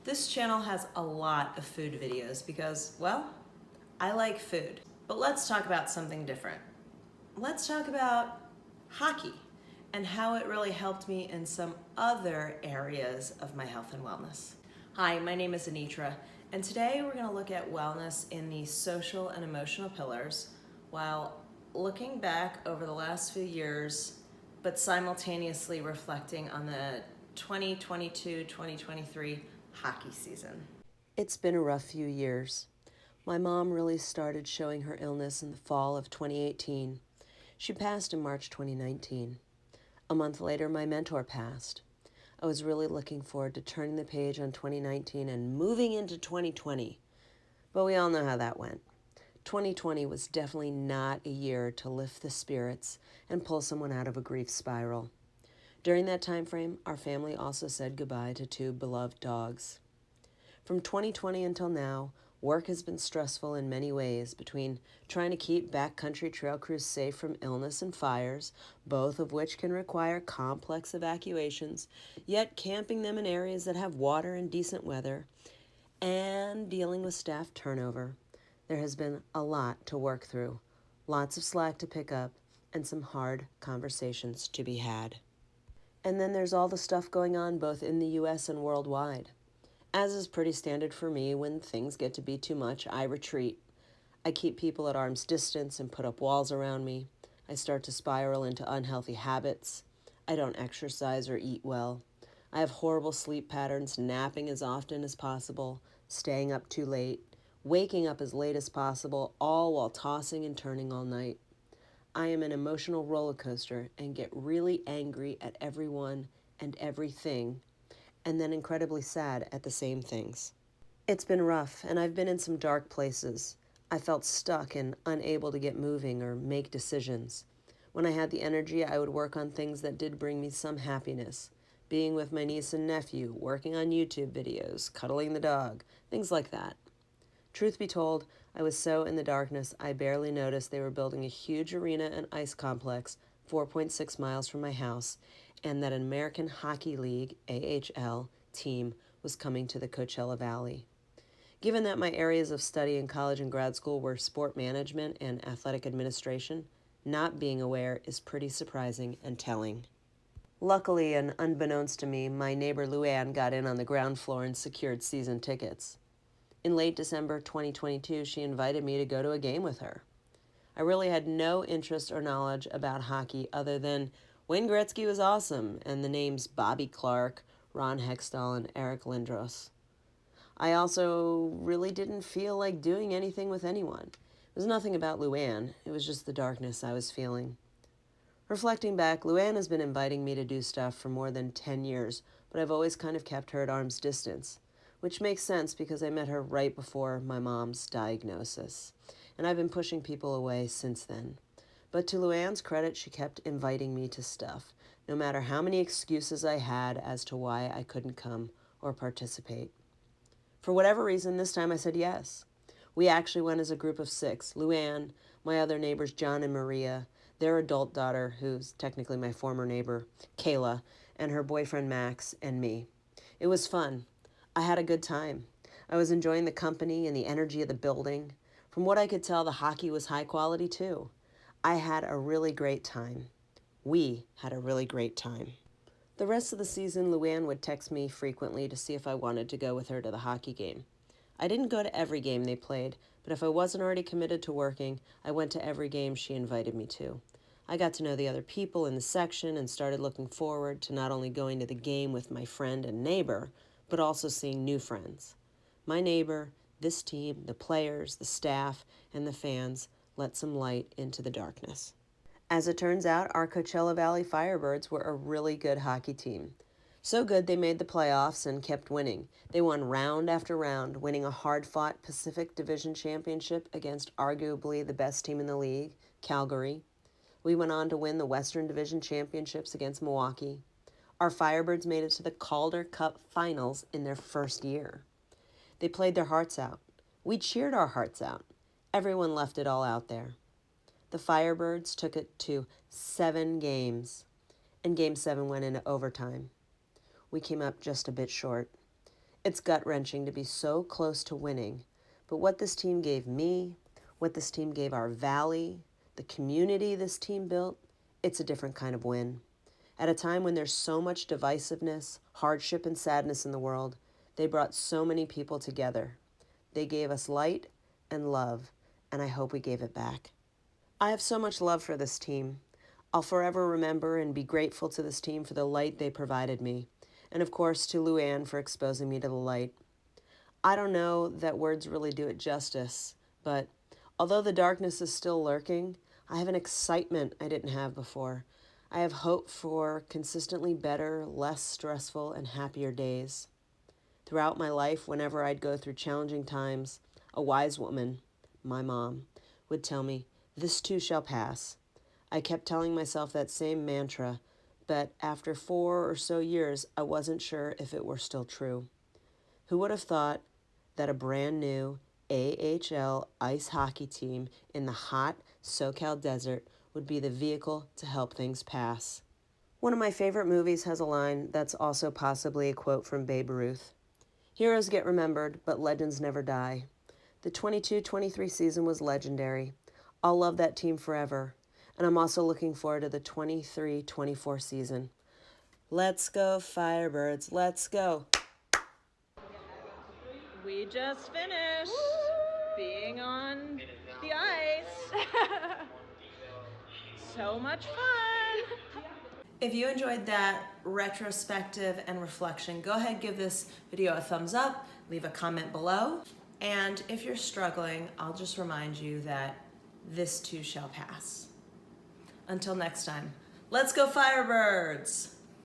This channel has a lot of food videos because, well, I like food. But let's talk about something different. Let's talk about hockey and how it really helped me in some other areas of my health and wellness. Hi, my name is Anitra, and today we're going to look at wellness in the social and emotional pillars while looking back over the last few years, but simultaneously reflecting on the 2022-2023 hockey season. It's been a rough few years. My mom really started showing her illness in the fall of 2018. She passed in March 2019. A month later, my mentor passed. I was really looking forward to turning the page on 2019 and moving into 2020. But we all know how that went. 2020 was definitely not a year to lift the spirits and pull someone out of a grief spiral. During that time frame, our family also said goodbye to two beloved dogs. From 2020 until now, work has been stressful in many ways, between trying to keep backcountry trail crews safe from illness and fires, both of which can require complex evacuations, yet camping them in areas that have water and decent weather, and dealing with staff turnover. There has been a lot to work through, lots of slack to pick up, and some hard conversations to be had. And then there's all the stuff going on both in the US and worldwide. As is pretty standard for me, when things get to be too much, I retreat. I keep people at arm's distance and put up walls around me. I start to spiral into unhealthy habits. I don't exercise or eat well. I have horrible sleep patterns, napping as often as possible, staying up too late, waking up as late as possible, all while tossing and turning all night. I am an emotional roller coaster and get really angry at everyone and everything, and then incredibly sad at the same things. It's been rough, and I've been in some dark places. I felt stuck and unable to get moving or make decisions. When I had the energy, I would work on things that did bring me some happiness. Being with my niece and nephew, working on YouTube videos, cuddling the dog, things like that. Truth be told, I was so in the darkness I barely noticed they were building a huge arena and ice complex 4.6 miles from my house, and that an American Hockey League, AHL, team was coming to the Coachella Valley. Given that my areas of study in college and grad school were sport management and athletic administration, not being aware is pretty surprising and telling. Luckily, and unbeknownst to me, my neighbor Luann got in on the ground floor and secured season tickets. In late December 2022, she invited me to go to a game with her. I really had no interest or knowledge about hockey other than Wayne Gretzky was awesome and the names Bobby Clark, Ron Hextall, and Eric Lindros. I also really didn't feel like doing anything with anyone. It was nothing about Luann, it was just the darkness I was feeling. Reflecting back, Luann has been inviting me to do stuff for more than 10 years, but I've always kind of kept her at arm's distance, which makes sense because I met her right before my mom's diagnosis, and I've been pushing people away since then. But to Luann's credit, she kept inviting me to stuff, no matter how many excuses I had as to why I couldn't come or participate. For whatever reason, this time I said yes. We actually went as a group of 6. Luann, my other neighbors John and Maria, their adult daughter, who's technically my former neighbor, Kayla, and her boyfriend Max, and me. It was fun. I had a good time. I was enjoying the company and the energy of the building. From what I could tell, the hockey was high quality too. I had a really great time. We had a really great time. The rest of the season, Luann would text me frequently to see if I wanted to go with her to the hockey game. I didn't go to every game they played, but if I wasn't already committed to working, I went to every game she invited me to. I got to know the other people in the section and started looking forward to not only going to the game with my friend and neighbor, but also seeing new friends. My neighbor, this team, the players, the staff, and the fans let some light into the darkness. As it turns out, our Coachella Valley Firebirds were a really good hockey team. So good they made the playoffs and kept winning. They won round after round, winning a hard-fought Pacific Division championship against arguably the best team in the league, Calgary. We went on to win the Western Division championships against Milwaukee. Our Firebirds made it to the Calder Cup finals in their first year. They played their hearts out. We cheered our hearts out. Everyone left it all out there. The Firebirds took it to 7 games, and Game 7 went into overtime. We came up just a bit short. It's gut-wrenching to be so close to winning, but what this team gave me, what this team gave our valley, the community this team built, it's a different kind of win. At a time when there's so much divisiveness, hardship, and sadness in the world, they brought so many people together. They gave us light and love, and I hope we gave it back. I have so much love for this team. I'll forever remember and be grateful to this team for the light they provided me, and of course to Luann for exposing me to the light. I don't know that words really do it justice, but although the darkness is still lurking, I have an excitement I didn't have before. I have hope for consistently better, less stressful, and happier days. Throughout my life, whenever I'd go through challenging times, a wise woman, my mom, would tell me, "This too shall pass." I kept telling myself that same mantra, but after 4 or so years, I wasn't sure if it were still true. Who would have thought that a brand new AHL ice hockey team in the hot SoCal desert would be the vehicle to help things pass? One of my favorite movies has a line that's also possibly a quote from Babe Ruth. Heroes get remembered, but legends never die. The 22-23 season was legendary. I'll love that team forever. And I'm also looking forward to the 23-24 season. Let's go, Firebirds. Let's go. We just finished being on the ice. So much fun. If you enjoyed that retrospective and reflection, go ahead and give this video a thumbs up, leave a comment below. And if you're struggling, I'll just remind you that this too shall pass. Until next time, let's go Firebirds!